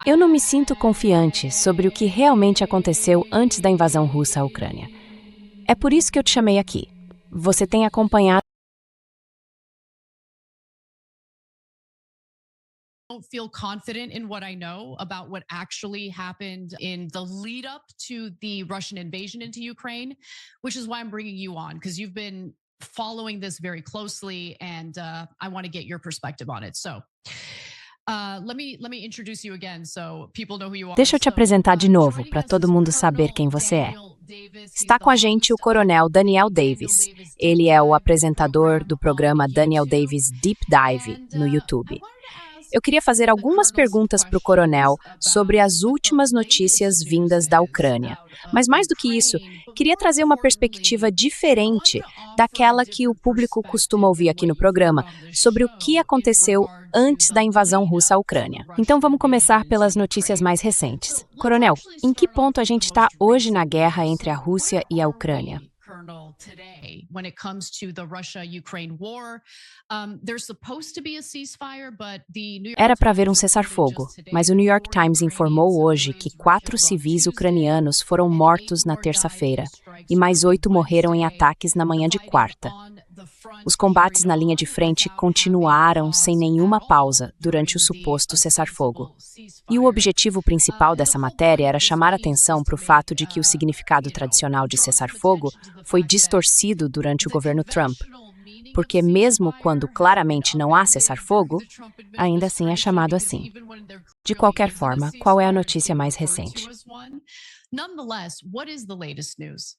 Eu não me sinto confiante sobre o que realmente aconteceu antes da invasão russa à Ucrânia. É por isso que eu te chamei aqui. Você tem acompanhado. Don't feel confident in what I know about what actually happened in the lead up to the Russian invasion into Ukraine, which is why I'm bringing you on because you've been following this very closely, and I want to get your perspective on it. So, let me introduce you again so people know who you are. Deixa eu te apresentar de novo, Joining para us todo is mundo saber Colonel quem você é. Daniel Davis. He's Está the com a gente o host of Coronel Daniel Daniel Davis. Davis Deep Ele é o Dive apresentador program do on programa Daniel YouTube, Davis Deep Dive and no I YouTube. wanted to ask Eu queria fazer the algumas colonel some perguntas para o questions coronel sobre about as what the últimas latest notícias news vindas da is Ucrânia. out Mas of mais do que isso, Ukraine. But queria more trazer uma perspectiva importantly, I wanted diferente to offer a daquela que o different público costuma perspective ouvir than aqui what no you've heard programa on this sobre o que show in aconteceu regard to antes the da invasão lead russa à up to the Ucrânia. Então Russian vamos invasion começar into pelas notícias Ukraine. mais recentes. So let's Coronel, actually em que start off ponto a with the gente está most hoje na recent guerra news. entre a So Rússia where e a are Ucrânia? we, Colonel, today when it comes to the Russia-Ukraine war? There's supposed to be a ceasefire, but the New York Era para haver um Times reported cessar-fogo, just today mas o that New York 40 Times Ukrainian informou hoje que civilians were 4 killed on civis Tuesday ucranianos foram and 8 mortos na more died in terça-feira, strikes e mais early 8 morreram em Wednesday. ataques na The manhã de fighting quarta. on the Os front combates carried na linha on de frente without having a continuaram sem pause at nenhuma all pausa durante o during the suposto cessar-fogo. ostensible E o ceasefire. objetivo principal And the dessa whole matéria point era of this chamar piece is atenção to para o make, fato de que o significado tradicional de draw some cessar-fogo attention to the foi fact that distorcido durante o the governo Trump, conventional meaning of porque mesmo quando ceasefire has been claramente não há upended during cessar-fogo, the Trump ainda assim é administration chamado because assim. even when there De clearly qualquer isn't a forma, qual é a ceasefire, it's notícia being mais referred to recente? as one. Nonetheless, what is the latest news?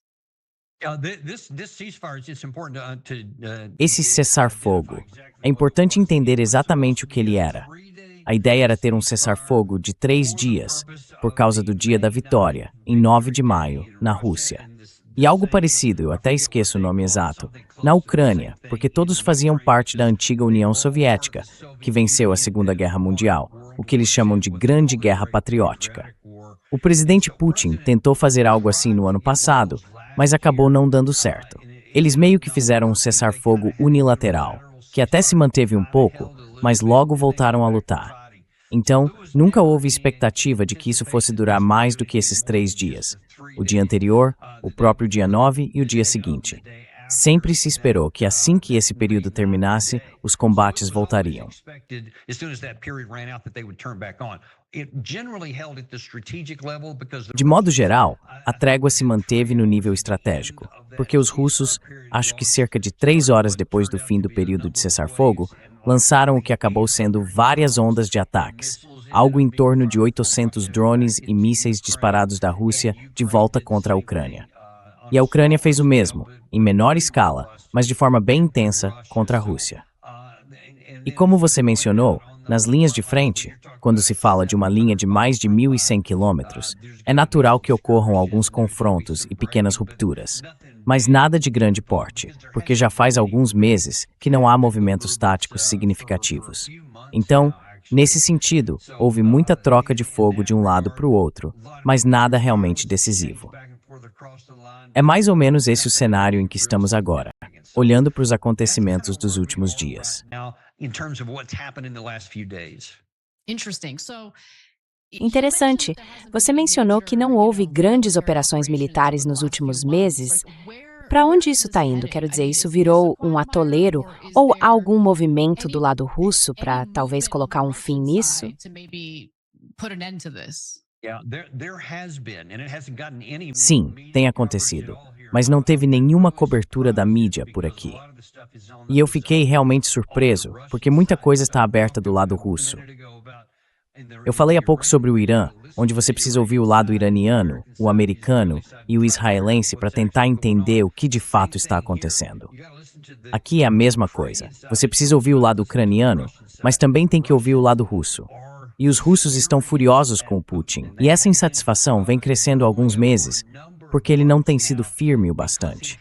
Esse cessar-fogo. É importante entender exatamente o que ele era. A ideia era ter um cessar-fogo de 3 dias, por causa do Dia da Vitória, em 9 de maio, na Rússia. E algo parecido, eu até esqueço o nome exato, na Ucrânia, porque todos faziam parte da antiga União Soviética, que venceu a Segunda Guerra Mundial, o que eles chamam de Grande Guerra Patriótica. O presidente Putin tentou fazer algo assim no ano passado, mas acabou não dando certo. Eles meio que fizeram um cessar-fogo unilateral, que até se manteve um pouco, mas logo voltaram a lutar. Então, nunca houve expectativa de que isso fosse durar mais do que esses 3 dias. O dia anterior, o próprio dia 9 e o dia seguinte. Sempre se esperou que assim que esse período terminasse, os combates voltariam. De modo geral, a trégua se manteve no nível estratégico, porque os russos, acho que cerca de 3 horas depois do fim do período de cessar-fogo, lançaram o que acabou sendo várias ondas de ataques, algo em torno de 800 drones e mísseis disparados da Rússia de volta contra a Ucrânia. E a Ucrânia fez o mesmo, em menor escala, mas de forma bem intensa, contra a Rússia. E como você mencionou, nas linhas de frente, quando se fala de uma linha de mais de 1.100 quilômetros, é natural que ocorram alguns confrontos e pequenas rupturas. Mas nada de grande porte, porque já faz alguns meses que não há movimentos táticos significativos. Então, nesse sentido, houve muita troca de fogo de um lado para o outro, mas nada realmente decisivo. É mais ou menos esse o cenário em que estamos agora, olhando para os acontecimentos dos últimos dias. Interesting. So Interessante. Você mencionou que não houve grandes operações militares nos últimos meses. Para onde isso está indo? Quero dizer, isso virou um atoleiro ou há algum movimento do lado russo para talvez colocar um fim nisso? Sim, tem acontecido, mas não teve nenhuma cobertura da mídia por aqui. E eu fiquei realmente surpreso, porque muita coisa está aberta do lado russo. Eu falei há pouco sobre o Irã, onde você precisa ouvir o lado iraniano, o americano e o israelense para tentar entender o que de fato está acontecendo. Aqui é a mesma coisa. Você precisa ouvir o lado ucraniano, mas também tem que ouvir o lado russo. E os russos estão furiosos com o Putin. E essa insatisfação vem crescendo há alguns meses, porque ele não tem sido firme o bastante.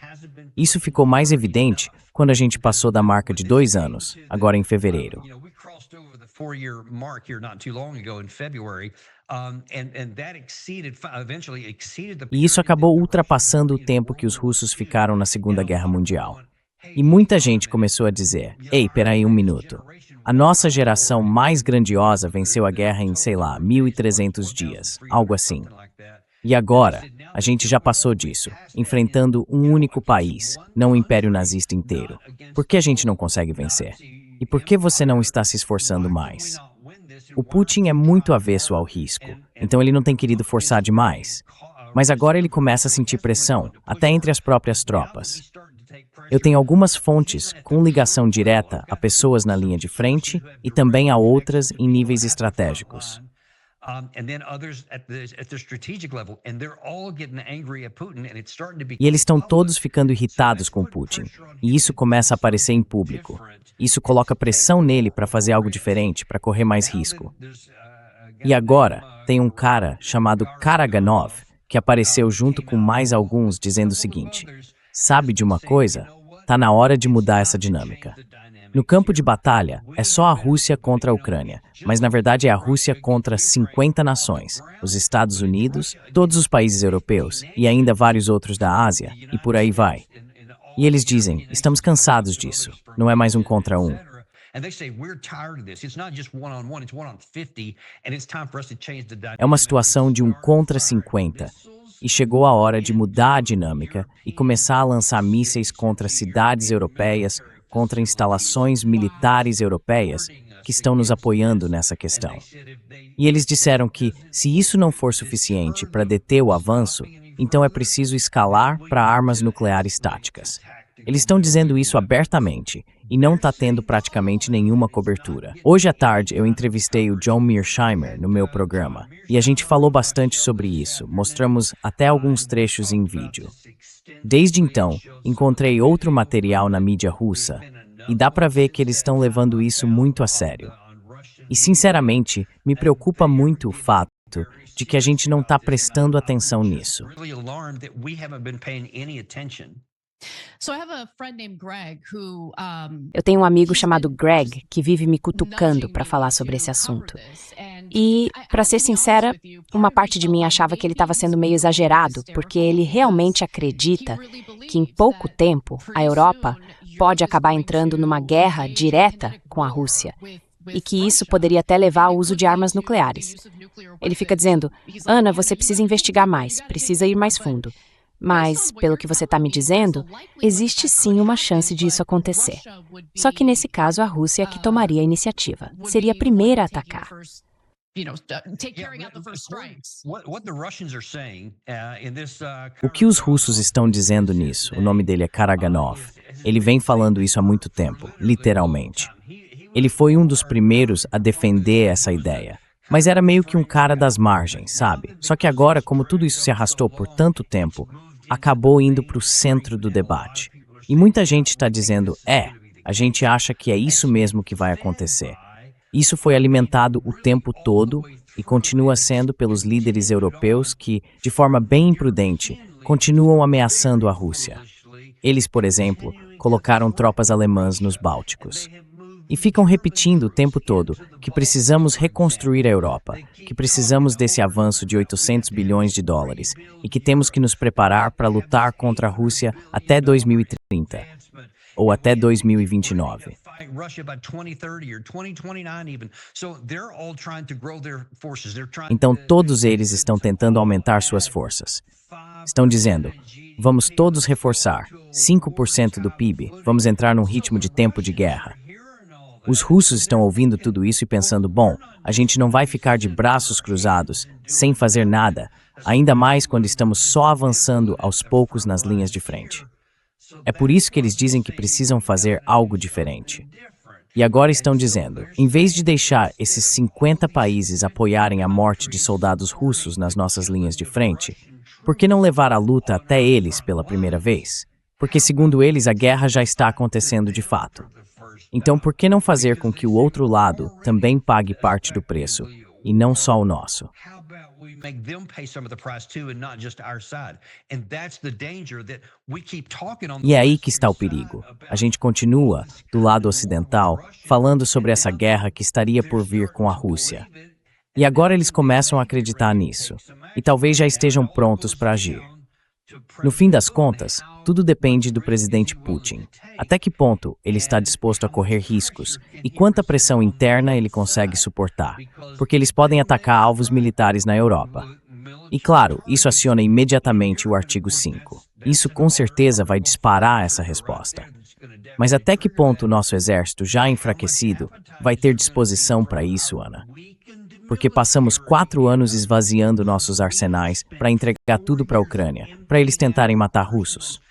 Isso ficou mais evidente quando a gente passou da marca de 2 anos, agora em fevereiro. E isso acabou ultrapassando o tempo que os russos ficaram na Segunda Guerra Mundial. E muita gente começou a dizer: ei, peraí um minuto. A nossa geração mais grandiosa venceu a guerra em, sei lá, 1.300 dias, algo assim. E agora, a gente já passou disso, enfrentando um único país, não o Império Nazista inteiro. Por que a gente não consegue vencer? E por que você não está se esforçando mais? O Putin é muito avesso ao risco, então ele não tem querido forçar demais. Mas agora ele começa a sentir pressão, até entre as próprias tropas. Eu tenho algumas fontes com ligação direta a pessoas na linha de frente e também a outras em níveis estratégicos. E eles estão todos ficando irritados com Putin, e isso começa a aparecer em público. Isso coloca pressão nele para fazer algo diferente, para correr mais risco. E agora, tem um cara chamado Karaganov, que apareceu junto com mais alguns dizendo o seguinte: sabe de uma coisa? Tá na hora de mudar essa dinâmica. No campo de batalha, é só a Rússia contra a Ucrânia, mas na verdade é a Rússia contra 50 nações, os Estados Unidos, todos os países europeus e ainda vários outros da Ásia, e por aí vai. E eles dizem: estamos cansados disso, não é mais um contra um. É uma situação de um contra 50. E chegou a hora de mudar a dinâmica e começar a lançar mísseis contra cidades europeias, contra instalações militares europeias que estão nos apoiando nessa questão. E eles disseram que, se isso não for suficiente para deter o avanço, então é preciso escalar para armas nucleares táticas. Eles estão dizendo isso abertamente e não está tendo praticamente nenhuma cobertura. Hoje à tarde eu entrevistei o John Mearsheimer no meu programa e a gente falou bastante sobre isso, mostramos até alguns trechos em vídeo. Desde então, encontrei outro material na mídia russa e dá para ver que eles estão levando isso muito a sério. E sinceramente, me preocupa muito o fato de que a gente não está prestando atenção nisso. Eu tenho um amigo chamado Greg que vive me cutucando para falar sobre esse assunto. E, para ser sincera, uma parte de mim achava que ele estava sendo meio exagerado, porque ele realmente acredita que em pouco tempo a Europa pode acabar entrando numa guerra direta com a Rússia. E que isso poderia até levar ao uso de armas nucleares. Ele fica dizendo: Ana, você precisa investigar mais, precisa ir mais fundo. Mas, pelo que você está me dizendo, existe sim uma chance disso acontecer. Só que nesse caso a Rússia é que tomaria a iniciativa. Seria a primeira a atacar. O que os russos estão dizendo nisso? O nome dele é Karaganov. Ele vem falando isso há muito tempo, literalmente. Ele foi um dos primeiros a defender essa ideia. Mas era meio que um cara das margens, sabe? Só que agora, como tudo isso se arrastou por tanto tempo, acabou indo para o centro do debate. E muita gente está dizendo: a gente acha que é isso mesmo que vai acontecer. Isso foi alimentado o tempo todo e continua sendo pelos líderes europeus que, de forma bem imprudente, continuam ameaçando a Rússia. Eles, por exemplo, colocaram tropas alemãs nos Bálticos. E ficam repetindo o tempo todo que precisamos reconstruir a Europa, que precisamos desse avanço de 800 bilhões de dólares e que temos que nos preparar para lutar contra a Rússia até 2030 ou até 2029. Então todos eles estão tentando aumentar suas forças. Estão dizendo: vamos todos reforçar 5% do PIB, vamos entrar num ritmo de tempo de guerra. Os russos estão ouvindo tudo isso e pensando: bom, a gente não vai ficar de braços cruzados, sem fazer nada, ainda mais quando estamos só avançando aos poucos nas linhas de frente. É por isso que eles dizem que precisam fazer algo diferente. E agora estão dizendo: em vez de deixar esses 50 países apoiarem a morte de soldados russos nas nossas linhas de frente, por que não levar a luta até eles pela primeira vez? Porque, segundo eles, a guerra já está acontecendo de fato. Então, por que não fazer com que o outro lado também pague parte do preço, e não só o nosso? E é aí que está o perigo. A gente continua, do lado ocidental, falando sobre essa guerra que estaria por vir com a Rússia. E agora eles começam a acreditar nisso, e talvez já estejam prontos para agir. No fim das contas, tudo depende do presidente Putin. Até que ponto ele está disposto a correr riscos e quanta pressão interna ele consegue suportar, porque eles podem atacar alvos militares na Europa. E claro, isso aciona imediatamente o artigo 5. Isso com certeza vai disparar essa resposta. Mas até que ponto o nosso exército, já enfraquecido, vai ter disposição para isso, Ana? Porque passamos 4 anos esvaziando nossos arsenais para entregar tudo para a Ucrânia, para eles tentarem matar russos.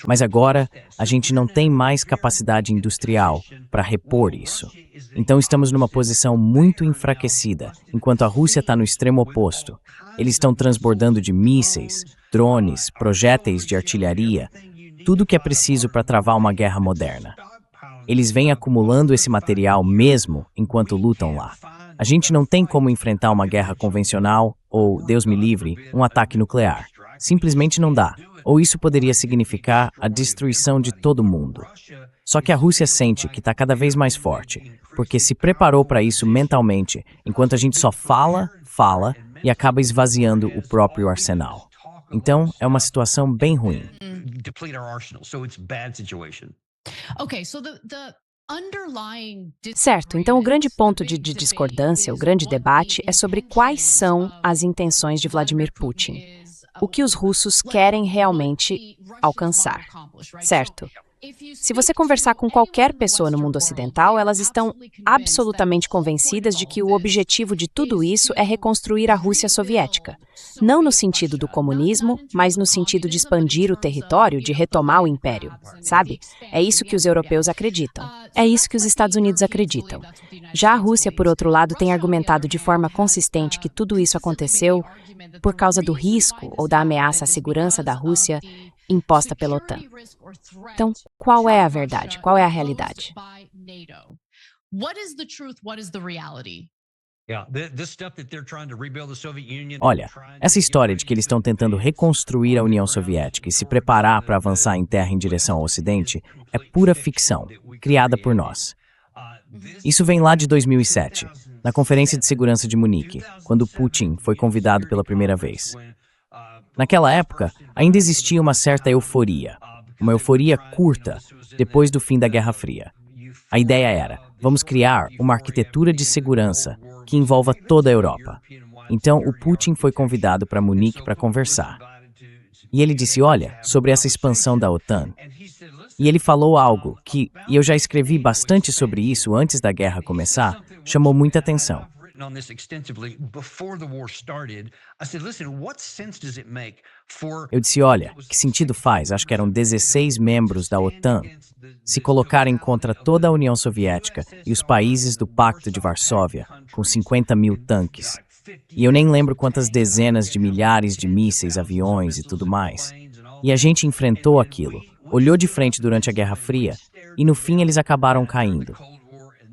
Mas agora, a gente não tem mais capacidade industrial para repor isso. Então estamos numa posição muito enfraquecida, enquanto a Rússia está no extremo oposto. Eles estão transbordando de mísseis, drones, projéteis de artilharia, tudo que é preciso para travar uma guerra moderna. Eles vêm acumulando esse material mesmo enquanto lutam lá. A gente não tem como enfrentar uma guerra convencional ou, Deus me livre, um ataque nuclear. Simplesmente não dá. Ou isso poderia significar a destruição de todo mundo. Só que a Rússia sente que está cada vez mais forte, porque se preparou para isso mentalmente, enquanto a gente só fala e acaba esvaziando o próprio arsenal. Então, é uma situação bem ruim. Certo, então o grande ponto de discordância, o grande debate, é sobre quais são as intenções de Vladimir Putin. O que os russos querem realmente alcançar, certo? Se você conversar com qualquer pessoa no mundo ocidental, elas estão absolutamente convencidas de que o objetivo de tudo isso é reconstruir a Rússia soviética. Não no sentido do comunismo, mas no sentido de expandir o território, de retomar o império, sabe? É isso que os europeus acreditam. É isso que os Estados Unidos acreditam. Já a Rússia, por outro lado, tem argumentado de forma consistente que tudo isso aconteceu por causa do risco ou da ameaça à segurança da Rússia imposta pela OTAN. Então, qual é a verdade? Qual é a realidade? Olha, essa história de que eles estão tentando reconstruir a União Soviética e se preparar para avançar em terra em direção ao Ocidente é pura ficção, criada por nós. Isso vem lá de 2007, na Conferência de Segurança de Munique, quando Putin foi convidado pela primeira vez. Naquela época, ainda existia uma certa euforia, uma euforia curta, depois do fim da Guerra Fria. A ideia era, vamos criar uma arquitetura de segurança que envolva toda a Europa. Então, o Putin foi convidado para Munique para conversar. E ele disse, olha, sobre essa expansão da OTAN. E ele falou algo que, e eu já escrevi bastante sobre isso antes da guerra começar, chamou muita atenção. Eu disse, olha, que sentido faz, acho que eram 16 membros da OTAN, se colocarem contra toda a União Soviética e os países do Pacto de Varsóvia, com 50 mil tanques. E eu nem lembro quantas dezenas de milhares de mísseis, aviões e tudo mais. E a gente enfrentou aquilo, olhou de frente durante a Guerra Fria, e no fim eles acabaram caindo.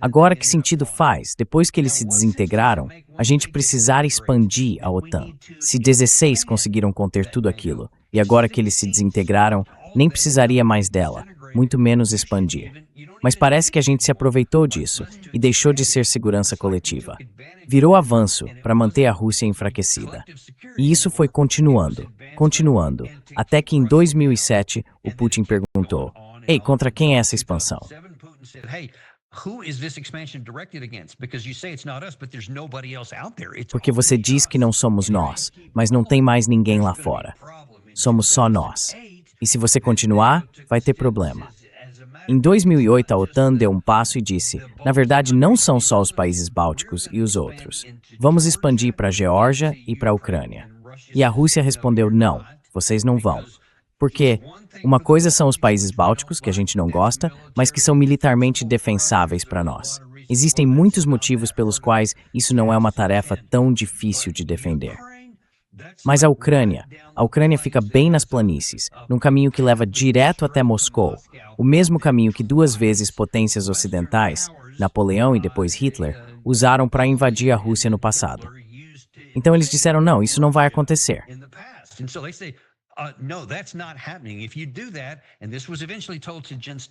Agora, que sentido faz, depois que eles se desintegraram, a gente precisar expandir a OTAN? Se 16 conseguiram conter tudo aquilo, e agora que eles se desintegraram, nem precisaria mais dela, muito menos expandir. Mas parece que a gente se aproveitou disso e deixou de ser segurança coletiva. Virou avanço para manter a Rússia enfraquecida. E isso foi continuando, até que em 2007 o Putin perguntou, ei, contra quem é essa expansão? Porque você diz que não somos nós, mas não tem mais ninguém lá fora. Somos só nós. E se você continuar, vai ter problema. Em 2008, a OTAN deu um passo e disse, na verdade, não são só os países bálticos e os outros. Vamos expandir para a Geórgia e para a Ucrânia. E a Rússia respondeu, não, vocês não vão. Porque uma coisa são os países bálticos, que a gente não gosta, mas que são militarmente defensáveis para nós. Existem muitos motivos pelos quais isso não é uma tarefa tão difícil de defender. Mas a Ucrânia fica bem nas planícies, num caminho que leva direto até Moscou, o mesmo caminho que 2 vezes potências ocidentais, Napoleão e depois Hitler, usaram para invadir a Rússia no passado. Então eles disseram, não, isso não vai acontecer.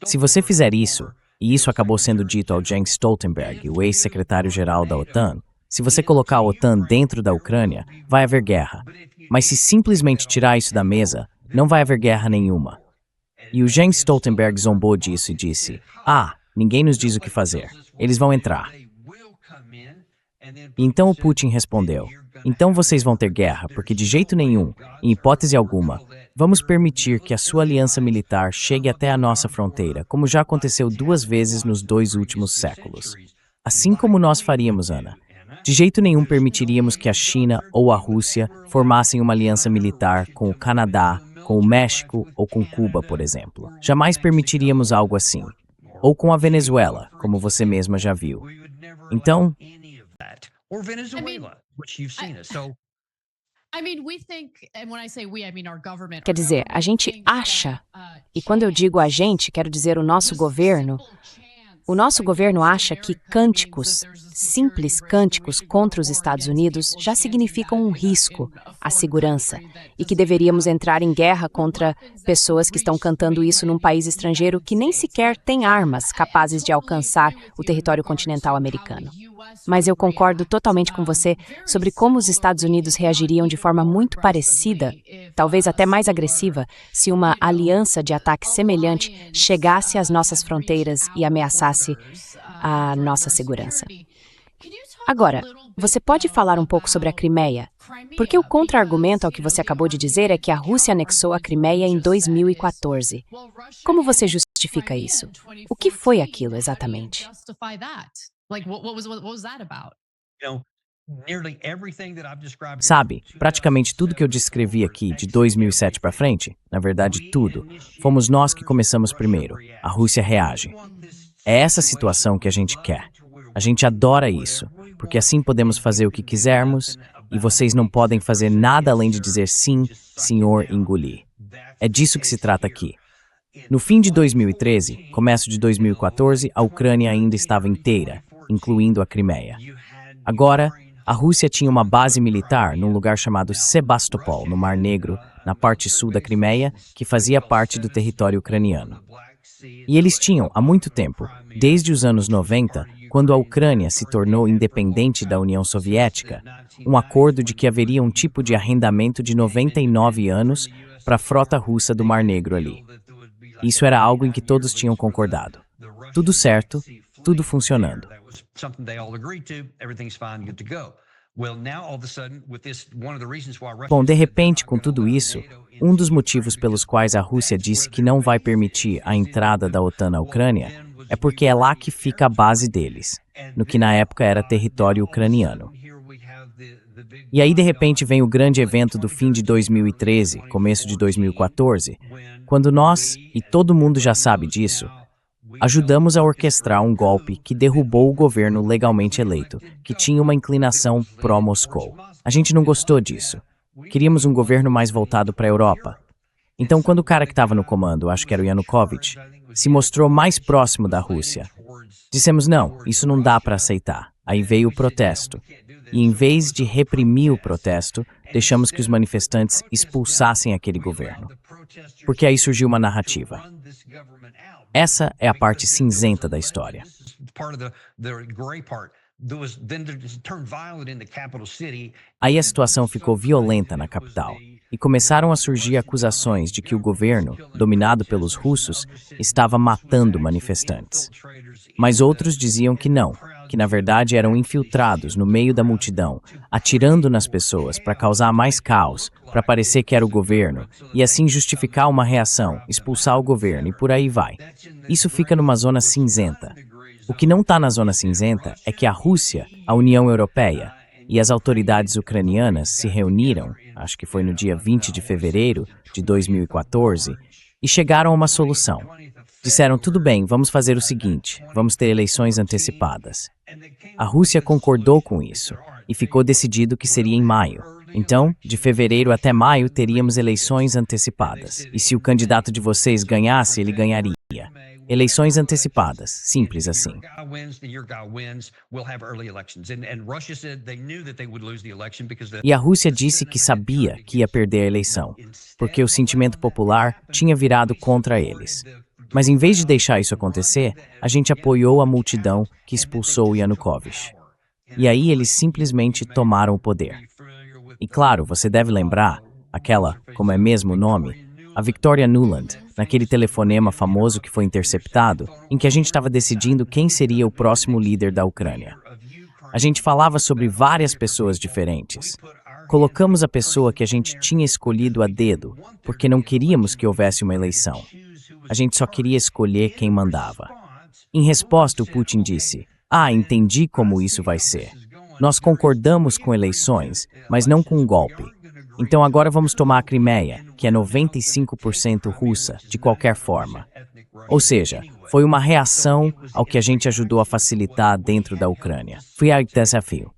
Se você fizer isso, e isso acabou sendo dito ao Jens Stoltenberg, o ex-secretário-geral da OTAN, Se você colocar a OTAN dentro da Ucrânia, vai haver guerra. Mas se simplesmente tirar isso da mesa, não vai haver guerra nenhuma. E o Jens Stoltenberg zombou disso e disse: ninguém nos diz o que fazer. Eles vão entrar. E então o Putin respondeu: então vocês vão ter guerra, porque de jeito nenhum, em hipótese alguma, vamos permitir que a sua aliança militar chegue até a nossa fronteira, como já aconteceu 2 vezes nos 2 últimos séculos. Assim como nós faríamos, Ana. De jeito nenhum permitiríamos que a China ou a Rússia formassem uma aliança militar com o Canadá, com o México ou com Cuba, por exemplo. Jamais permitiríamos algo assim. Ou com a Venezuela, como você mesma já viu. Então, quer dizer, a gente acha, e quando eu digo a gente, quero dizer o nosso governo acha que cânticos, simples cânticos contra os Estados Unidos já significam um risco à segurança e que deveríamos entrar em guerra contra pessoas que estão cantando isso num país estrangeiro que nem sequer tem armas capazes de alcançar o território continental americano. Mas eu concordo totalmente com você sobre como os Estados Unidos reagiriam de forma muito parecida, talvez até mais agressiva, se uma aliança de ataque semelhante chegasse às nossas fronteiras e ameaçasse a nossa segurança. Agora, você pode falar um pouco sobre a Crimeia? Porque o contra-argumento ao que você acabou de dizer é que a Rússia anexou a Crimeia em 2014. Como você justifica isso? O que foi aquilo exatamente? Sabe, praticamente tudo que eu descrevi aqui de 2007 para frente, na verdade tudo, fomos nós que começamos primeiro. A Rússia reage. É essa situação que a gente quer. A gente adora isso, porque assim podemos fazer o que quisermos e vocês não podem fazer nada além de dizer sim, senhor, engolir. É disso que se trata aqui. No fim de 2013, começo de 2014, a Ucrânia ainda estava inteira, incluindo a Crimeia. Agora, a Rússia tinha uma base militar num lugar chamado Sebastopol, no Mar Negro, na parte sul da Crimeia, que fazia parte do território ucraniano. E eles tinham, há muito tempo, desde os anos 90, quando a Ucrânia se tornou independente da União Soviética, um acordo de que haveria um tipo de arrendamento de 99 anos para a frota russa do Mar Negro ali. Isso era algo em que todos tinham concordado. Tudo certo, tudo funcionando. Bom, de repente, com tudo isso, um dos motivos pelos quais a Rússia disse que não vai permitir a entrada da OTAN na Ucrânia é porque é lá que fica a base deles, no que na época era território ucraniano. E aí, de repente, vem o grande evento do fim de 2013, começo de 2014, quando nós, e todo mundo já sabe disso, ajudamos a orquestrar um golpe que derrubou o governo legalmente eleito, que tinha uma inclinação pró-Moscou. A gente não gostou disso. Queríamos um governo mais voltado para a Europa. Então, quando o cara que estava no comando, acho que era o Yanukovych, se mostrou mais próximo da Rússia, dissemos não, isso não dá para aceitar. Aí veio o protesto. E em vez de reprimir o protesto, deixamos que os manifestantes expulsassem aquele governo. Porque aí surgiu uma narrativa. Essa é a parte cinzenta da história. Aí a situação ficou violenta na capital e começaram a surgir acusações de que o governo, dominado pelos russos, estava matando manifestantes. Mas outros diziam que não, que na verdade eram infiltrados no meio da multidão, atirando nas pessoas para causar mais caos, para parecer que era o governo, e assim justificar uma reação, expulsar o governo e por aí vai. Isso fica numa zona cinzenta. O que não está na zona cinzenta é que a Rússia, a União Europeia e as autoridades ucranianas se reuniram, acho que foi no dia 20 de fevereiro de 2014, e chegaram a uma solução. Disseram, tudo bem, vamos fazer o seguinte, vamos ter eleições antecipadas. A Rússia concordou com isso, e ficou decidido que seria em maio. Então, de fevereiro até maio, teríamos eleições antecipadas. E se o candidato de vocês ganhasse, ele ganharia. Eleições antecipadas, simples assim. E a Rússia disse que sabia que ia perder a eleição, porque o sentimento popular tinha virado contra eles. Mas em vez de deixar isso acontecer, a gente apoiou a multidão que expulsou Yanukovych. E aí eles simplesmente tomaram o poder. E claro, você deve lembrar, aquela, como é mesmo o nome, a Victoria Nuland, naquele telefonema famoso que foi interceptado, em que a gente estava decidindo quem seria o próximo líder da Ucrânia. A gente falava sobre várias pessoas diferentes. Colocamos a pessoa que a gente tinha escolhido a dedo, porque não queríamos que houvesse uma eleição. A gente só queria escolher quem mandava. Em resposta, o Putin disse: entendi como isso vai ser. Nós concordamos com eleições, mas não com um golpe. Então agora vamos tomar a Crimeia, que é 95% russa, de qualquer forma. Ou seja, foi uma reação ao que a gente ajudou a facilitar dentro da Ucrânia. Foi o desafio.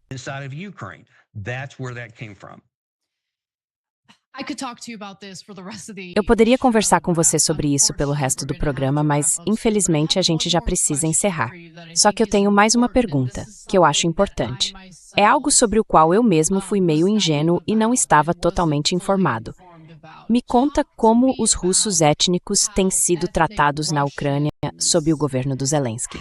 Eu poderia conversar com você sobre isso pelo resto do programa, mas infelizmente a gente já precisa encerrar. Só que eu tenho mais uma pergunta, que eu acho importante. É algo sobre o qual eu mesmo fui meio ingênuo e não estava totalmente informado. Me conta como os russos étnicos têm sido tratados na Ucrânia sob o governo do Zelensky.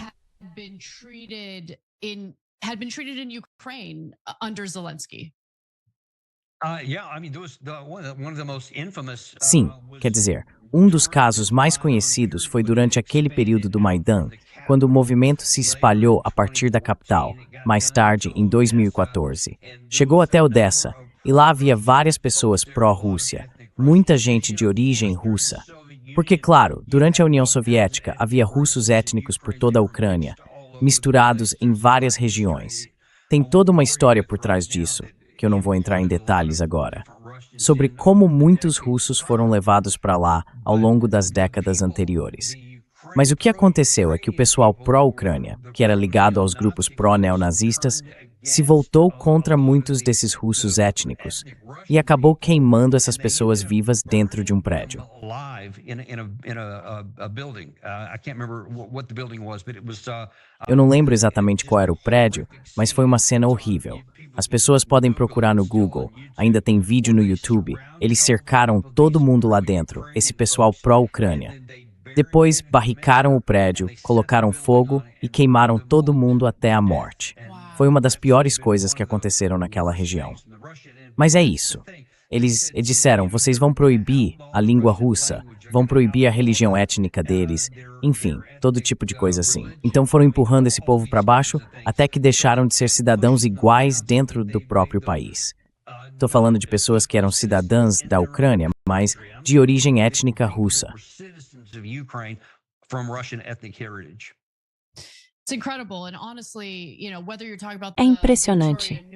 Sim, quer dizer, um dos casos mais conhecidos foi durante aquele período do Maidan, quando o movimento se espalhou a partir da capital, mais tarde, em 2014. Chegou até Odessa, e lá havia várias pessoas pró-Rússia, muita gente de origem russa. Porque, claro, durante a União Soviética havia russos étnicos por toda a Ucrânia, misturados em várias regiões. Tem toda uma história por trás disso, que eu não vou entrar em detalhes agora, sobre como muitos russos foram levados para lá ao longo das décadas anteriores. Mas o que aconteceu é que o pessoal pró-Ucrânia, que era ligado aos grupos pró-neonazistas, se voltou contra muitos desses russos étnicos e acabou queimando essas pessoas vivas dentro de um prédio. Eu não lembro exatamente qual era o prédio, mas foi uma cena horrível. As pessoas podem procurar no Google, ainda tem vídeo no YouTube. Eles cercaram todo mundo lá dentro, esse pessoal pró-Ucrânia. Depois, barricaram o prédio, colocaram fogo e queimaram todo mundo até a morte. Foi uma das piores coisas que aconteceram naquela região. Mas é isso. Eles disseram, vocês vão proibir a língua russa, vão proibir a religião étnica deles, enfim, todo tipo de coisa assim. Então foram empurrando esse povo para baixo até que deixaram de ser cidadãos iguais dentro do próprio país. Estou falando de pessoas que eram cidadãs da Ucrânia, mas de origem étnica russa. É impressionante.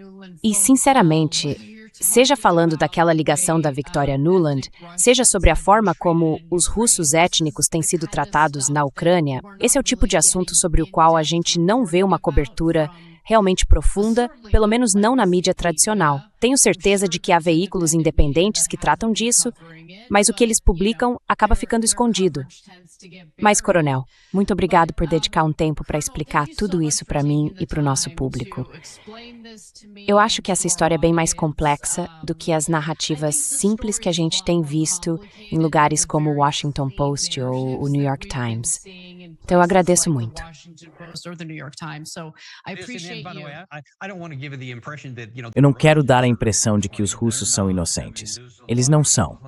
E, sinceramente, seja falando daquela ligação da Victoria Nuland, seja sobre a forma como os russos étnicos têm sido tratados na Ucrânia, esse é o tipo de assunto sobre o qual a gente não vê uma cobertura realmente profunda, pelo menos não na mídia tradicional. Tenho certeza de que há veículos independentes que tratam disso, mas o que eles publicam acaba ficando escondido. Mas, Coronel, muito obrigado por dedicar um tempo para explicar tudo isso para mim e para o nosso público. Eu acho que essa história é bem mais complexa do que as narrativas simples que a gente tem visto em lugares como o Washington Post ou o New York Times. Então, eu agradeço muito. Eu não quero dar a impressão de que os russos são inocentes. Eles não são.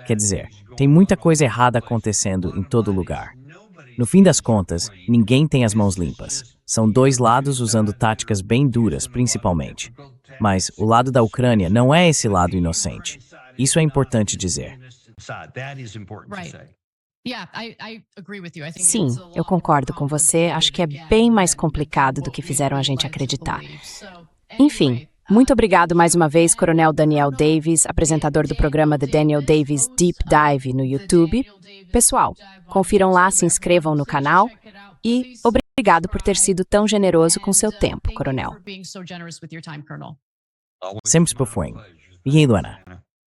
Quer dizer, tem muita coisa errada acontecendo em todo lugar. No fim das contas, ninguém tem as mãos limpas. São dois lados usando táticas bem duras, principalmente. Mas o lado da Ucrânia não é esse lado inocente. Isso é importante dizer. Sim, eu concordo com você. Acho que é bem mais complicado do que fizeram a gente acreditar. Enfim, muito obrigado mais uma vez, Coronel Daniel Davis, apresentador do programa The Daniel Davis Deep Dive no YouTube. Pessoal, confiram lá, se inscrevam no canal e obrigado por ter sido tão generoso com seu tempo, Coronel. Sempre por fim. Luana.